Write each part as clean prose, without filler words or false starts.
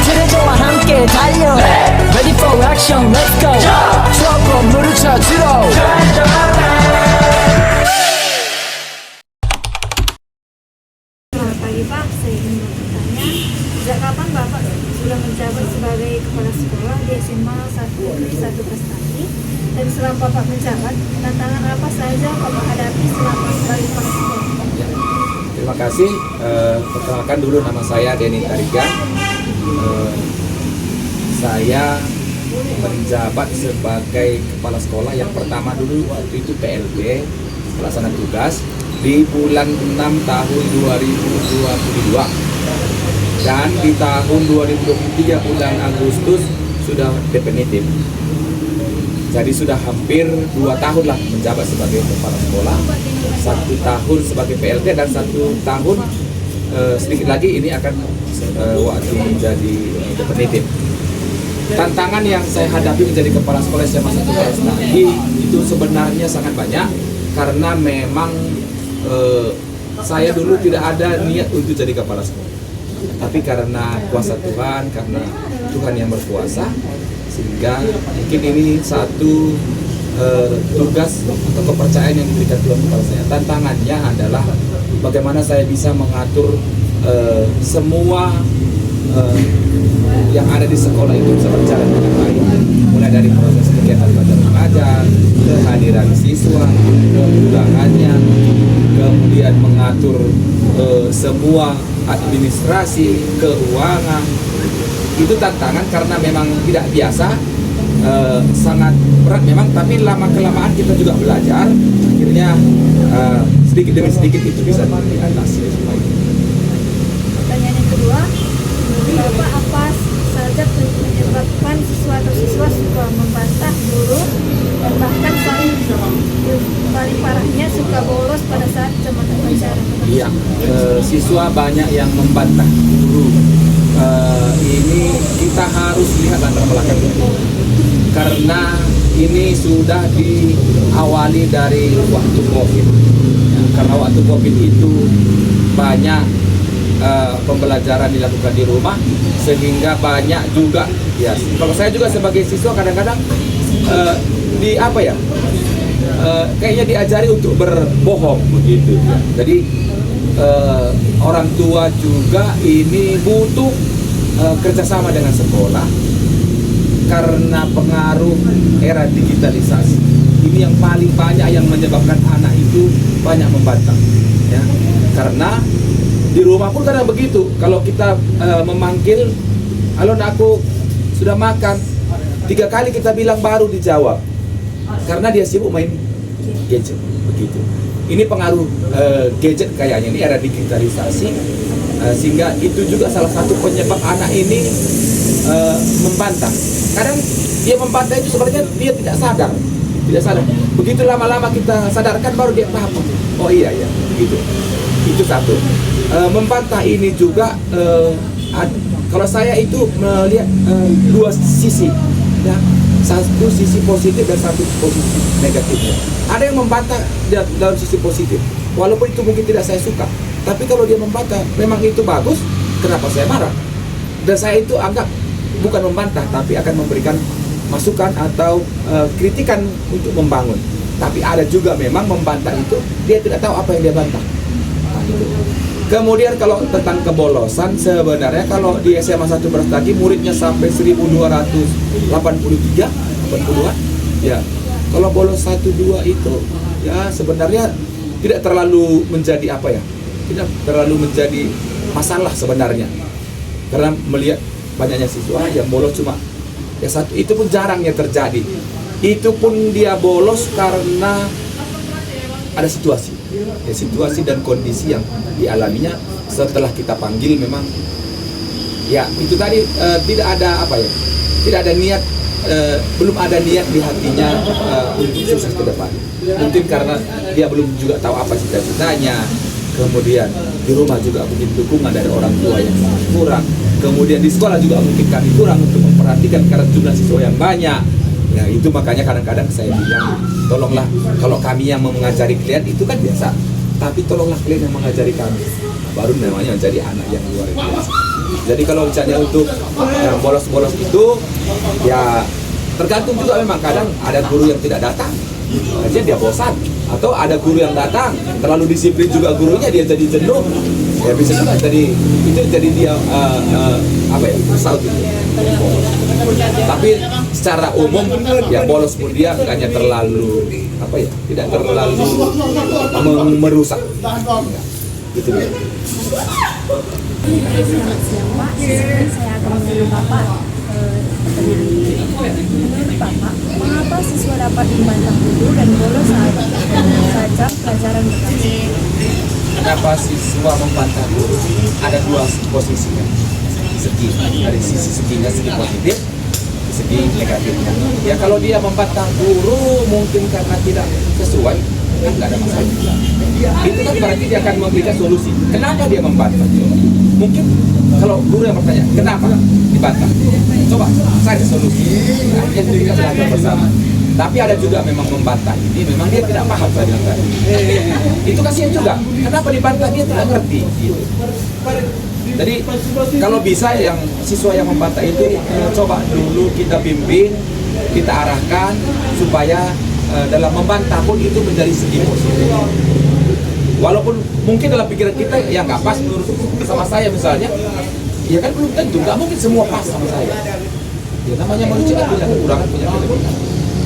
트레저와 함께 달려 Ready for action, let's go 추억 건물을 찾으러 Selamat pagi Pak, saya ingin bertanya, sejak kapan Bapak sudah menjabat sebagai kepala sekolah di SMA 1 Prestasi? Dan setelah Bapak menjabat, tantangan apa saja Bapak hadapi selama sebagai kepala sekolah? Ya, terima kasih. Perkenalkan dulu, nama saya Denny Tarigan. Saya menjabat sebagai kepala sekolah yang pertama dulu waktu itu PLT, pelaksana tugas, di bulan 6 tahun 2022, dan di tahun 2023 bulan Agustus sudah definitif. Jadi sudah hampir 2 tahun lah menjabat sebagai kepala sekolah, 1 tahun sebagai PLT dan 1 tahun sedikit lagi ini akan waktu menjadi definitif. Tantangan yang saya hadapi menjadi kepala sekolah SMA 1 Prestasi itu sebenarnya sangat banyak, karena memang saya dulu tidak ada niat untuk jadi kepala sekolah, tapi karena kuasa Tuhan, karena Tuhan yang berkuasa, sehingga mungkin ini satu tugas atau kepercayaan yang diberikan Tuhan kepada saya. Tantangannya adalah bagaimana saya bisa mengatur semua yang ada di sekolah itu bisa berjalan dengan baik, mulai dari proses kegiatan belajar mengajar, kehadiran siswa, keundangannya, kemudian mengatur semua administrasi, keuangan. Itu tantangan karena memang tidak biasa, sangat berat memang, tapi lama-kelamaan kita juga belajar, akhirnya sedikit demi sedikit itu bisa diatasi. Pertanyaan yang kedua, Bapak apa saja menyebabkan siswa atau siswa suka membantah guru dan bahkan paling parahnya suka bolos pada saat jam mata pelajaran? Iya, siswa banyak yang membantah guru. Ini kita harus lihat latar belakang itu, karena ini sudah diawali dari waktu COVID. Karena waktu COVID itu banyak pembelajaran dilakukan di rumah, sehingga banyak juga ya. Kalau saya juga sebagai siswa kadang-kadang kayaknya diajari untuk berbohong begitu. Jadi orang tua juga ini butuh kerjasama dengan sekolah, karena pengaruh era digitalisasi ini yang paling banyak yang menyebabkan anak itu banyak membantah ya. Karena di rumah pun kadang begitu, kalau kita memanggil, "Halo aku sudah makan," 3 kali kita bilang baru dijawab, karena dia sibuk main gadget begitu. Ini pengaruh gadget kayaknya, ini era digitalisasi, sehingga itu juga salah satu penyebab anak ini membantah. Kadang dia membantah itu sebenarnya dia tidak sadar. Begitu lama-lama kita sadarkan baru dia paham. Oh iya ya, begitu. Itu satu. Membantah ini juga kalau saya itu melihat 2 sisi ya. Satu sisi positif dan satu posisi negatifnya. Ada yang membantah dalam sisi positif, walaupun itu mungkin tidak saya suka, tapi kalau dia membantah memang itu bagus, kenapa saya marah? Dan saya itu anggap bukan membantah, tapi akan memberikan masukan atau kritikan untuk membangun. Tapi ada juga memang membantah itu dia tidak tahu apa yang dia bantah. Nah, itu. Kemudian kalau tentang kebolosan, sebenarnya kalau di SMA 1 Prestasi muridnya sampai 1283, 80-an, ya. Kalau bolos 1-2 itu ya sebenarnya tidak terlalu menjadi tidak terlalu menjadi masalah sebenarnya. Karena melihat banyaknya siswa yang bolos cuma ya satu, itu pun jarangnya terjadi. Itu pun dia bolos karena ada situasi dan kondisi yang dialaminya setelah kita panggil. Memang ya itu tadi tidak ada niat, belum ada niat di hatinya untuk sukses ke depan. Mungkin karena dia belum juga tahu apa cita-citanya, kemudian di rumah juga mungkin dukungan dari orang tua yang kurang, kemudian di sekolah juga mungkin kami kurang untuk memperhatikan karena jumlah siswa yang banyak. Ya itu makanya kadang-kadang saya bilang, tolonglah, kalau kami yang mengajari kalian itu kan biasa, tapi tolonglah kalian yang mengajari kami. baru namanya menjadi anak yang luar biasa. Jadi kalau misalnya untuk yang bolos-bolos itu ya tergantung juga, memang kadang ada guru yang tidak datang, aja dia bosan, atau ada guru yang datang terlalu disiplin juga gurunya, dia jadi jenuh, ya bisa juga jadi itu jadi dia apa ya, result itu. Tapi secara umum ya bolos pun dia hanya terlalu apa ya, tidak terlalu merusak gitu ya. Selamat siang Pak, saya akan menanya Bapak pertanyaan ini. Menurut Bapak, mengapa siswa dapat membantah guru dan bolos saat jam pelajaran berlangsung? Kenapa siswa membantah guru? Ada dua posisi kan, segi dari sisi seginya, segi positif, segi negatifnya. Ya kalau dia membantah guru mungkin karena tidak sesuai, kan nggak ada masalah. Itu kan berarti dia akan memberikan solusi. Kenapa dia membantah? Mungkin kalau guru yang bertanya, kenapa dibantah? Coba cari solusi. Nah, yang kita belajar bersama. Tapi ada juga memang membantah ini, memang dia tidak paham saya bilang tadi. Itu kasihan juga. Kenapa dibantah, dia tidak ngerti. Gitu. Jadi kalau bisa yang siswa yang membantah itu coba dulu kita bimbing, kita arahkan supaya dalam membantah pun itu menjadi segi positif. Walaupun mungkin dalam pikiran kita yang nggak pas menurut sama saya misalnya, ya kan belum tentu, nggak mungkin semua pas sama saya. Ya namanya manusia kan punya kekurangan, punya kelebihan.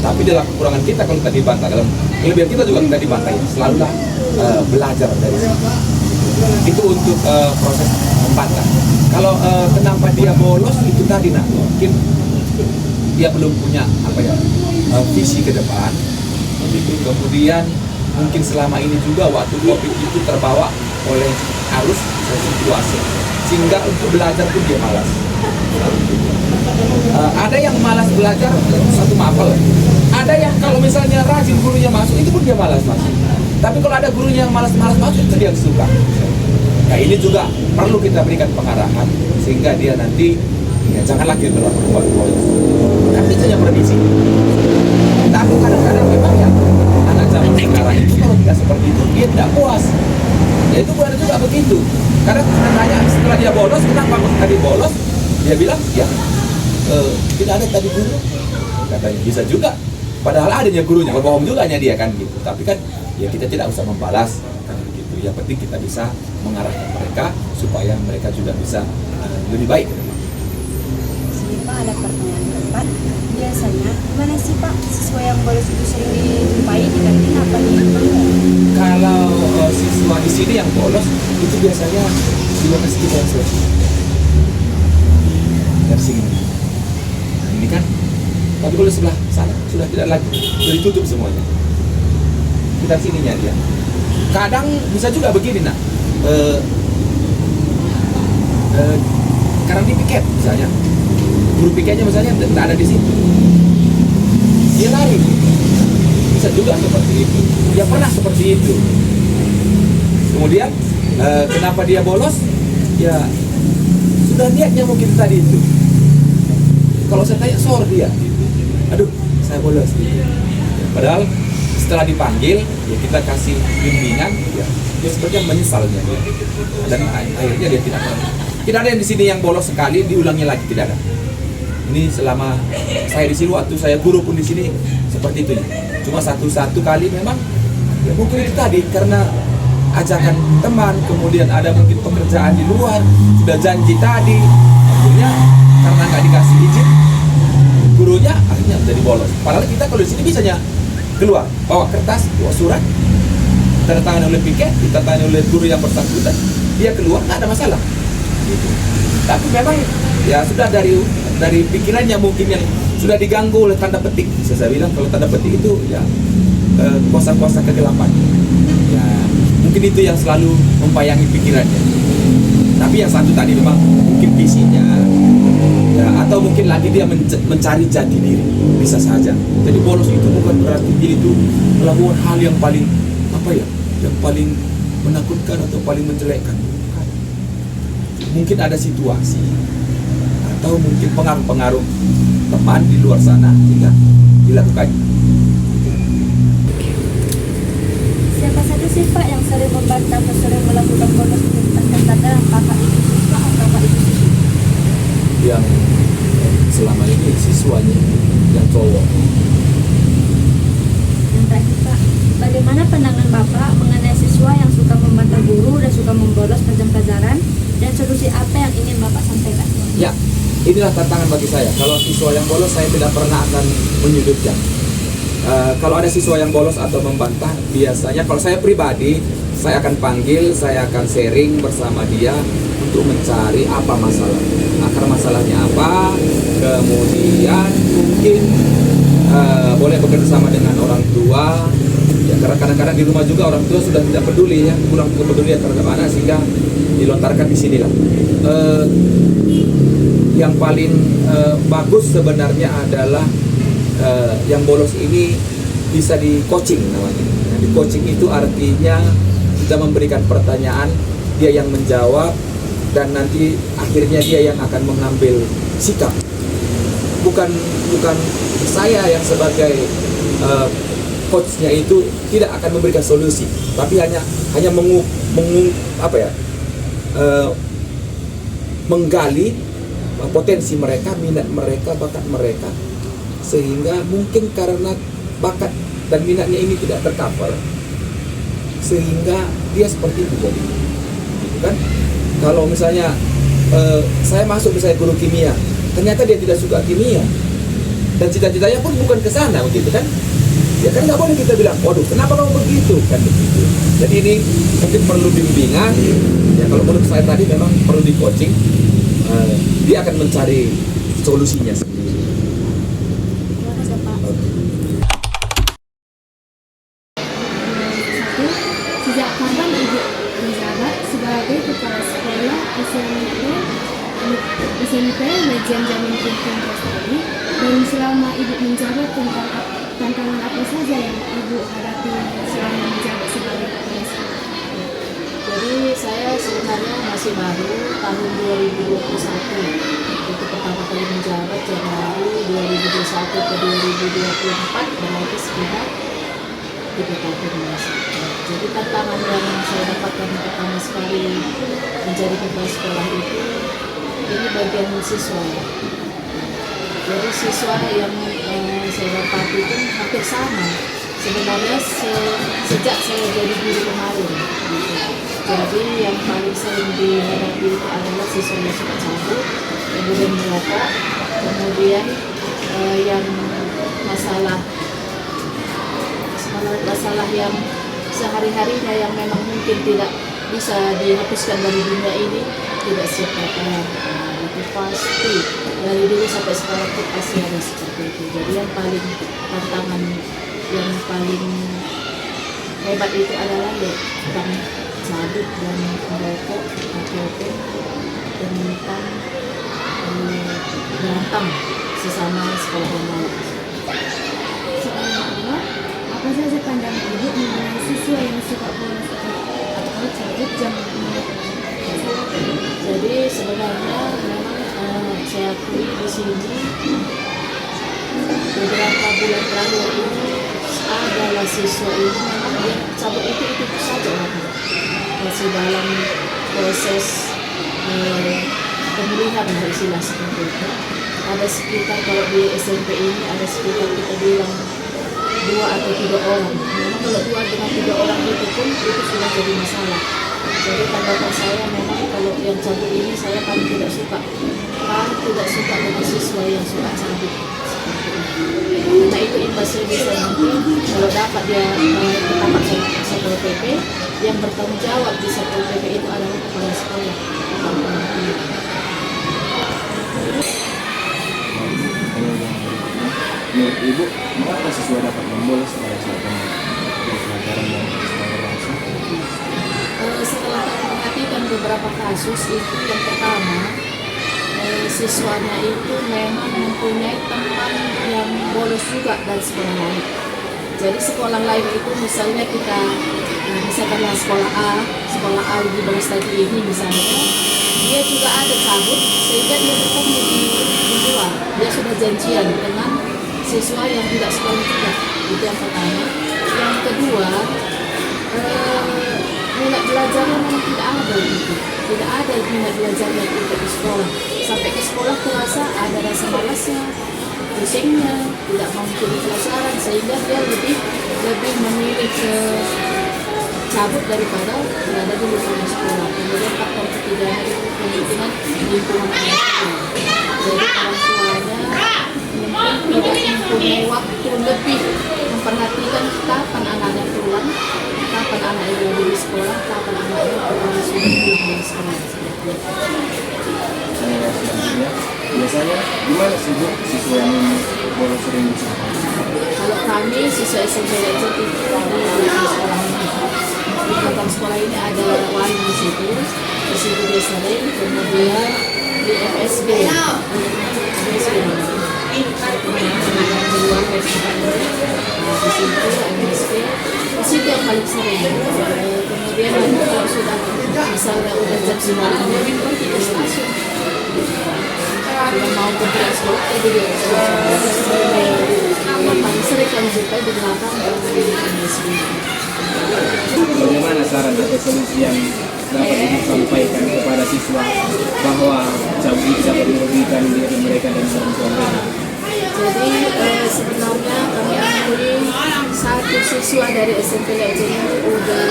Tapi dalam kekurangan kita kalau kita dibantah, dalam kelebihan kita juga kita dibantah, ya selalulah belajar dari sini. Itu untuk proses membantah. Kalau kenapa dia bolos itu tadi, nah mungkin dia belum punya apa ya visi ke depan. Kemudian mungkin selama ini juga waktu COVID itu terbawa oleh arus situasi, sehingga untuk belajar pun dia malas. Ada yang malas belajar satu mapel, ada yang kalau misalnya rajin gurunya masuk itu pun dia malas masuk. Tapi kalau ada gurunya yang malas-malas masuk itu dia suka. Nah ini juga perlu kita berikan pengarahan sehingga dia nanti ya jangan lagi terlalu bolos. Kan itu hanya prediksi. Tapi kadang-kadang memang ya anak zaman sekarang itu kalau tidak seperti itu dia tidak puas. Ya itu benar juga begitu. Kadang kita tanya setelah dia bolos, kenapa tadi bolos? Dia bilang ya tidak ada tadi guru. Katanya bisa juga. Padahal adanya gurunya, berbohong juga hanya dia kan gitu. Tapi kan ya kita tidak usah membalas kan gitu. Yang penting kita bisa mengarahkan mereka supaya mereka juga bisa lebih baik. Pak, ada pertanyaan keempat. Biasanya gimana sih Pak siswa yang bolos itu sering dijumpai di kantin apa nih? Kalau siswa di sini yang bolos itu biasanya di lokasi kita yang selesai. Dari sini. Nah, ini kan. Tapi kalau sebelah sana sudah tidak lagi, sudah ditutup semuanya. Kita sininya dia. Kadang bisa juga begini nak. Karena di piket misalnya. Guru piketnya misalnya tidak ada di situ, dia lari, bisa juga seperti itu. Dia pernah seperti itu. Kemudian kenapa dia bolos? Ya sudah niatnya mungkin tadi itu. Kalau saya tanya sor dia, aduh saya bolos. Padahal setelah dipanggil, ya kita kasih bimbingan, ya dia sepertinya menyesalnya dia. Dan akhirnya dia tidak ada yang di sini yang bolos sekali diulangi lagi, tidak ada. Ini selama saya di sini, waktu saya guru pun di sini seperti itu. Cuma satu kali memang ya mungkin itu tadi karena ajakan teman, kemudian ada mungkin pekerjaan di luar, sudah janji tadi, akhirnya karena nggak dikasih izin gurunya akhirnya menjadi bolos. Padahal kita kalau di sini bisanya keluar, bawa kertas, bawa surat, tanda tangan oleh piket, ditandatangani oleh guru yang bersangkutan, dia keluar nggak ada masalah. Gitu. Tapi memang ya sudah dari pikirannya mungkin yang sudah diganggu oleh tanda petik. Bisa saya bilang kalau tanda petik itu ya kuasa-kuasa kegelapan. Ya mungkin itu yang selalu membayangi pikirannya. Tapi yang satu tadi memang mungkin visinya, ya, atau mungkin lagi dia mencari jati diri, bisa saja. Jadi bolos itu bukan berarti dia itu melakukan hal yang paling apa ya, yang paling menakutkan atau paling menjelekkan. Mungkin ada situasi atau mungkin pengaruh-pengaruh teman di luar sana sehingga dilakukan. Siapa saja sih Pak yang sering membantah atau sering melakukan bolos di kantin? pendapatan bapak itu siswa atau bapak itu siswa? Yang selama ini siswanya yang cowok. Dan tadi Pak, bagaimana pandangan Bapak mengenai siswa yang suka membantah guru dan suka membolos jam pelajaran, dan solusi apa yang ingin Bapak sampaikan? Ya, inilah tantangan bagi saya. Kalau siswa yang bolos, saya tidak pernah akan menyudutkan. Kalau ada siswa yang bolos atau membantah, biasanya kalau saya pribadi, saya akan panggil, saya akan sharing bersama dia untuk mencari apa masalah, akar masalahnya apa, kemudian mungkin boleh bekerja sama dengan orang tua. Ya, karena kadang-kadang di rumah juga orang tua sudah tidak peduli, ya, kurang kepedulian terhadap anak, sehingga dilontarkan di sinilah. Yang paling bagus sebenarnya adalah yang bolos ini bisa di coaching namanya. Nah, di coaching itu artinya kita memberikan pertanyaan, dia yang menjawab, dan nanti akhirnya dia yang akan mengambil sikap. Bukan saya yang sebagai coachnya itu tidak akan memberikan solusi, tapi hanya menggali potensi mereka, minat mereka, bakat mereka, sehingga mungkin karena bakat dan minatnya ini tidak tercover, sehingga dia seperti itu jadi, gitu kan? Kalau misalnya saya masuk misalnya guru kimia, ternyata dia tidak suka kimia dan cita-citanya pun bukan ke sana, begitu kan? Ya kan nggak boleh kita bilang, waduh kenapa kamu begitu, kan begitu. Jadi ini mungkin perlu bimbingan. Ya kalau menurut saya tadi memang perlu di coaching. Dia akan mencari solusinya sendiri. Terima kasih Pak. Sejak kapan Ibu menjabat sebagai kepala sekolah SMP Lejen Jamin Tingting Prestasi, dan selama Ibu menjabat tantangan apa saja yang Ibu hadapi selama menjabat sebagai kepala sekolah? Jadi saya sebenarnya masih baru tahun 2021. Itu pertama kali menjabat Januari 2021 ke 2024, berarti sekitar 3 tahun masih. Jadi tantangan yang saya dapatkan pertama sekali menjadi kepala sekolah itu, ini bagian siswa. Jadi siswa yang saya dapat itu hampir sama sebenarnya sejak saya jadi guru kemarin. Jadi yang paling sering dihadapi itu adalah siswa yang suka cabut, kemudian merokok, kemudian yang masalah yang sehari-harinya yang memang mungkin tidak bisa dihapuskan dari dunia ini, tidak siap pakai. Itu pasti dari dulu sampai sekarang itu pasti ada seperti itu. Jadi yang paling tantangan yang paling hebat itu adalah tentang cabut dan merokok ataupun tentang berantem sesama sekolah yang lain. Soal kedua, apa saja pandangan Ibu mengenai siswa yang suka bolos atau cabut jam pelajaran? Jadi sebenarnya memang saya akui di sini beberapa bulan terakhir ini adalah siswa ini memang dia cabut itu saja orangnya. Masih dalam proses pemulihan istilah seperti itu. Ada sekitar, kalau di SMP ini ada sekitar kita bilang 2 atau 3 orang. Memang kalau 2 dengan 3 orang itu pun itu sudah jadi masalah. Jadi tanggapan saya memang kalau yang cabut ini saya paling tidak suka. Paling tidak suka dengan siswa yang suka cabut. Karena itu imbasnya bisa nanti kalau dapat dia dapat Satpol PP, yang bertanggung jawab di Satpol PP itu adalah kepala sekolah. Menurut Ibu, mengapa siswa dapat membolos pada saat pelajaran dan sekolah langsung? Setelah memperhatikan beberapa kasus itu, yang pertama siswanya itu memang mempunyai teman yang bolos juga dari sekolah lain. Jadi sekolah lain itu misalnya kita misalkanlah sekolah A di bolos tadi ini misalnya, dia juga ada cabut sehingga dia bertemu di luar. Dia sudah janjian dengan siswa yang tidak sekolah juga. Itu yang pertama. Yang kedua, minat belajarnya memang tidak ada gitu. Tidak ada minat belajarnya itu di sekolah. Sampai ke sekolah terasa ada rasa malasnya, pusingnya, tidak mau mengikuti pelajaran, sehingga dia lebih memilih ke cabut daripada berada di lingkungan sekolah. Kemudian faktor ketiganya itu kemungkinan lingkungan orang tua. Jadi orang tuanya mungkin tidak mempunyai waktu lebih memperhatikan kapan anaknya pulang, kapan anaknya berada di sekolah, kapan anaknya sudah pulang dari sekolah. Saya selanjutnya, biasanya gimana sih Bu siswa yang bolos sering di sekolah? Kalau kami siswa SMP Legend itu kami di sekolah ini. Di belakang sekolah ini ada wali di situ dia sering, kemudian di FSB. Di situ FSB, di situ yang paling sering. Kemudian nanti kalau sudah misalnya udah jam 9 pergi ke stasiun. Kalau mau ke sekolah, jadi yang paling sering kami jumpai di belakang di FSB. Bagaimana saran atau solusi yang dapat disampaikan kepada siswa bahwa cabut bisa merugikan diri mereka dan orang tua mereka? Jadi sebenarnya kami akui satu siswa dari SMP Legend itu udah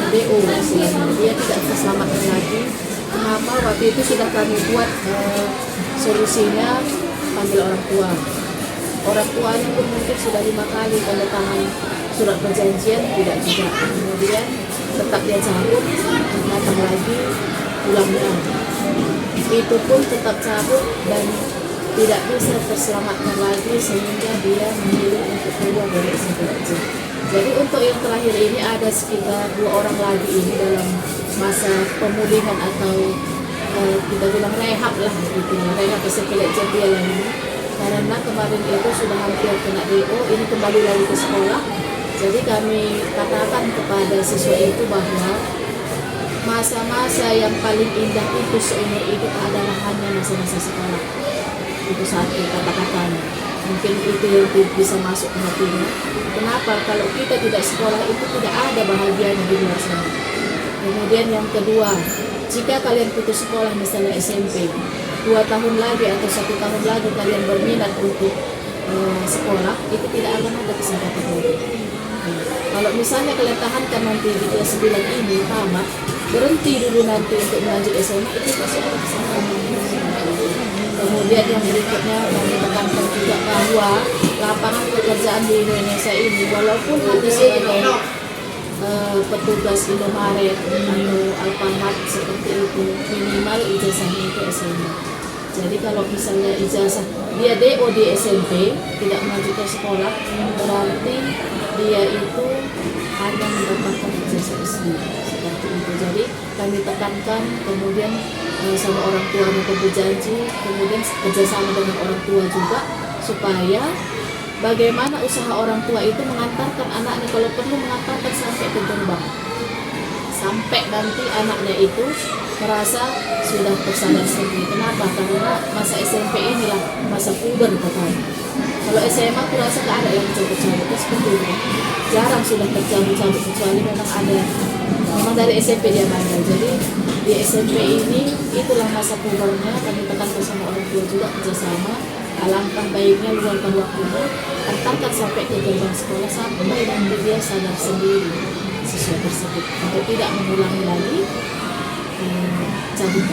DO istilahnya. Dia tidak terselamatkan lagi. Kenapa? Waktu itu sudah kami buat solusinya, panggil orang tua. Orang tuanya pun mungkin sudah 5 kali tanda tangan surat perjanjian, tidak juga. Kemudian tetap dia cabut, datang lagi, pulangnya. Itu pun tetap cabut dan tidak bisa terselamatkan lagi, sehingga dia memilih untuk keluar dari SMP. Jadi untuk yang terakhir ini ada sekitar 2 orang lagi ini dalam masa pemulihan atau kita bilang rehab lah gitu, rehab SMP dia lagi. Karena kemarin itu sudah hampir kena DO, ini kembali lagi ke sekolah. Jadi kami katakan kepada siswa itu bahwa masa-masa yang paling indah itu seumur hidup adalah hanya masa-masa sekolah. Itu satu kata-katanya. Mungkin itu yang bisa masuk ke hatinya. Kenapa? Kalau kita tidak sekolah itu tidak ada bahagianya di luar sana. Kemudian yang kedua, jika kalian putus sekolah misalnya SMP, 2 tahun lagi atau 1 tahun lagi kalian berminat untuk sekolah, itu tidak akan ada kesempatan lagi. Kalau misalnya kalian tahankan nanti di kelas 9 ini tamat, berhenti dulu nanti untuk melanjut SMA, itu pasti ada kesempatan. Kemudian yang berikutnya kami tekankan juga bahwa lapangan pekerjaan di Indonesia ini, walaupun nanti sebagai petugas Indomaret atau Alfamart seperti itu, minimal ijazahnya itu SMA. Jadi kalau misalnya ijazah dia DO di SMP, tidak melanjutkan sekolah, berarti dia itu hanya mendapatkan ijazah SD seperti itu. Jadi kami tekankan, kemudian sama orang tuanya berjanji, kemudian kerjasama dengan orang tua juga, supaya bagaimana usaha orang tua itu mengantarkan anaknya, kalau perlu mengantarkan sampai ke gerbang, sampai nanti anaknya itu merasa sudah tersadar sendiri. Kenapa? Karena masa SMP inilah masa puber katanya. Kalau SMA kurasa nggak ada yang cabut-cabut seperti itu, jarang sudah tercabut-cabut, kecuali memang dari SMP dia bandel. Jadi di SMP ini itulah masa pubernya. Kami tekankan sama orang tua juga kerjasama. Alangkah baiknya luangkan waktunya, antarkan sampai ke gerbang sekolah sampai nanti dia sadar sendiri siswa tersebut untuk tidak mengulangi lagi cabut.